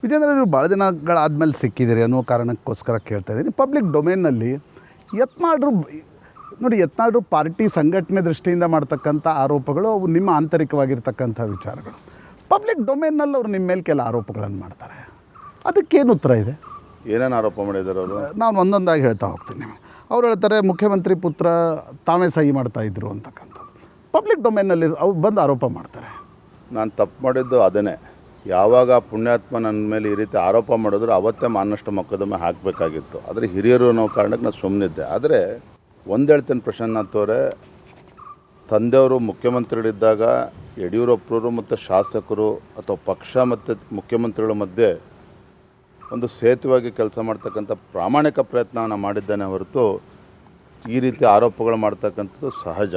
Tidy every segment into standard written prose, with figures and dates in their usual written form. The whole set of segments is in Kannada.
ವಿಜೇಂದ್ರ, ನೀವು ಭಾಳ ದಿನಗಳಾದಮೇಲೆ ಸಿಕ್ಕಿದ್ದೀರಿ ಅನ್ನೋ ಕಾರಣಕ್ಕೋಸ್ಕರ ಕೇಳ್ತಾ ಇದ್ದೀನಿ. ಪಬ್ಲಿಕ್ ಡೊಮೇನ್ನಲ್ಲಿ ಯತ್ನಾಳರು ಪಾರ್ಟಿ ಸಂಘಟನೆ ದೃಷ್ಟಿಯಿಂದ ಮಾಡ್ತಕ್ಕಂಥ ಆರೋಪಗಳು ಅವು ನಿಮ್ಮ ಆಂತರಿಕವಾಗಿರ್ತಕ್ಕಂಥ ವಿಚಾರಗಳು. ಪಬ್ಲಿಕ್ ಡೊಮೇನ್ನಲ್ಲಿ ಅವ್ರು ನಿಮ್ಮ ಮೇಲೆ ಕೆಲ ಆರೋಪಗಳನ್ನು ಮಾಡ್ತಾರೆ. ಅದಕ್ಕೇನು ಉತ್ತರ ಇದೆ? ಏನೇನು ಆರೋಪ ಮಾಡಿದ್ದಾರೆ ಅವರು? ನಾನು ಒಂದೊಂದಾಗಿ ಹೇಳ್ತಾ ಹೋಗ್ತೀನಿ. ಅವ್ರು ಹೇಳ್ತಾರೆ ಮುಖ್ಯಮಂತ್ರಿ ಪುತ್ರ ತಾವೇ ಸಹಿ ಮಾಡ್ತಾಯಿದ್ರು ಅಂತಕ್ಕಂಥದ್ದು. ಪಬ್ಲಿಕ್ ಡೊಮೇನಲ್ಲಿ ಅವ್ರು ಬಂದು ಆರೋಪ ಮಾಡ್ತಾರೆ. ನಾನು ತಪ್ಪು ಮಾಡಿದ್ದು ಅದನ್ನೇ. ಯಾವಾಗ ಪುಣ್ಯಾತ್ಮ ನನ್ನ ಮೇಲೆ ಈ ರೀತಿ ಆರೋಪ ಮಾಡಿದ್ರು ಅವತ್ತೇ ಮಾನನಷ್ಟ ಮೊಕದ್ದಮೆ ಹಾಕಬೇಕಾಗಿತ್ತು. ಆದರೆ ಹಿರಿಯರು ಅನ್ನೋ ಕಾರಣಕ್ಕೆ ನಾನು ಸುಮ್ಮನಿದ್ದೆ. ಆದರೆ ಒಂದು ಹೇಳ್ತೇನೆ ಪ್ರಶಾಂತ್ ಅವರೇ, ತಂದೆಯವರು ಮುಖ್ಯಮಂತ್ರಿಗಳಿದ್ದಾಗ ಯಡಿಯೂರಪ್ಪರು ಮತ್ತು ಶಾಸಕರು ಅಥವಾ ಪಕ್ಷ ಮತ್ತು ಮುಖ್ಯಮಂತ್ರಿಗಳ ಮಧ್ಯೆ ಒಂದು ಸೇತುವಾಗಿ ಕೆಲಸ ಮಾಡ್ತಕ್ಕಂಥ ಪ್ರಾಮಾಣಿಕ ಪ್ರಯತ್ನವನ್ನು ಮಾಡಿದ್ದೇನೆ ಹೊರತು ಈ ರೀತಿ ಆರೋಪಗಳು ಮಾಡ್ತಕ್ಕಂಥದ್ದು ಸಹಜ.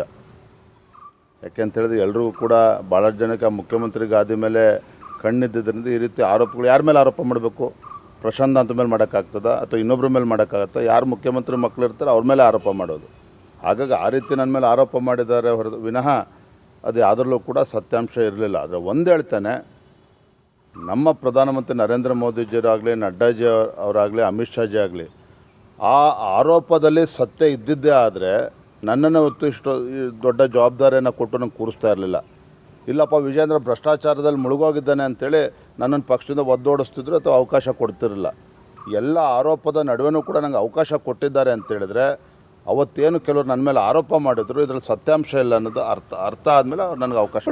ಯಾಕೆಂತೇಳಿದ್ರೆ ಎಲ್ರಿಗೂ ಕೂಡ ಭಾಳಷ್ಟು ಜನಕ್ಕೆ ಮುಖ್ಯಮಂತ್ರಿಗೆ ಆದ ಮೇಲೆ ಕಣ್ಣಿದ್ದರಿಂದ ಈ ರೀತಿ ಆರೋಪಗಳು ಯಾರ ಮೇಲೆ ಆರೋಪ ಮಾಡಬೇಕು? ಪ್ರಶಾಂತ್ ಅಂತ ಮೇಲೆ ಮಾಡೋಕ್ಕಾಗ್ತದ ಅಥವಾ ಇನ್ನೊಬ್ಬರ ಮೇಲೆ ಮಾಡೋಕ್ಕಾಗತ್ತಾ? ಯಾರು ಮುಖ್ಯಮಂತ್ರಿ ಮಕ್ಕಳು ಇರ್ತಾರೆ ಅವ್ರ ಮೇಲೆ ಆರೋಪ ಮಾಡೋದು. ಹಾಗಾಗಿ ಆ ರೀತಿ ನನ್ನ ಮೇಲೆ ಆರೋಪ ಮಾಡಿದ್ದಾರೆ ಹೊರತು ವಿನಃ ಅದು ಯಾವುದರಲ್ಲೂ ಕೂಡ ಸತ್ಯಾಂಶ ಇರಲಿಲ್ಲ. ಆದರೆ ಒಂದು ಹೇಳ್ತಾನೆ, ನಮ್ಮ ಪ್ರಧಾನಮಂತ್ರಿ ನರೇಂದ್ರ ಮೋದಿಜಿಯವರಾಗಲಿ, ನಡ್ಡಾಜಿ ಅವರಾಗಲಿ, ಅಮಿತ್ ಶಾಜಿ ಆಗಲಿ, ಆ ಆರೋಪದಲ್ಲಿ ಸತ್ಯ ಇದ್ದಿದ್ದೇ ಆದರೆ ನನ್ನನ್ನು ಹೊತ್ತು ಇಷ್ಟು ದೊಡ್ಡ ಜವಾಬ್ದಾರಿಯನ್ನು ಕೊಟ್ಟು ನಂಗೆ ಕೂರಿಸ್ತಾ ಇರಲಿಲ್ಲ. ಇಲ್ಲಪ್ಪ ವಿಜೇಂದ್ರ ಭ್ರಷ್ಟಾಚಾರದಲ್ಲಿ ಮುಳುಗೋಗಿದ್ದಾನೆ ಅಂಥೇಳಿ ನನ್ನನ್ನು ಪಕ್ಷದಿಂದ ಒದ್ದೋಡಿಸ್ತಿದ್ರು ಅಥವಾ ಅವಕಾಶ ಕೊಡ್ತಿರಲಿಲ್ಲ. ಎಲ್ಲ ಆರೋಪದ ನಡುವೆನೂ ಕೂಡ ನಂಗೆ ಅವಕಾಶ ಕೊಟ್ಟಿದ್ದಾರೆ ಅಂತೇಳಿದ್ರೆ ಅವತ್ತೇನು ಕೆಲವರು ನನ್ನ ಮೇಲೆ ಆರೋಪ ಮಾಡಿದ್ರು ಇದರಲ್ಲಿ ಸತ್ಯಾಂಶ ಇಲ್ಲ ಅನ್ನೋದು ಅರ್ಥ ಆದಮೇಲೆ ಅವ್ರು ನನಗೆ ಅವಕಾಶ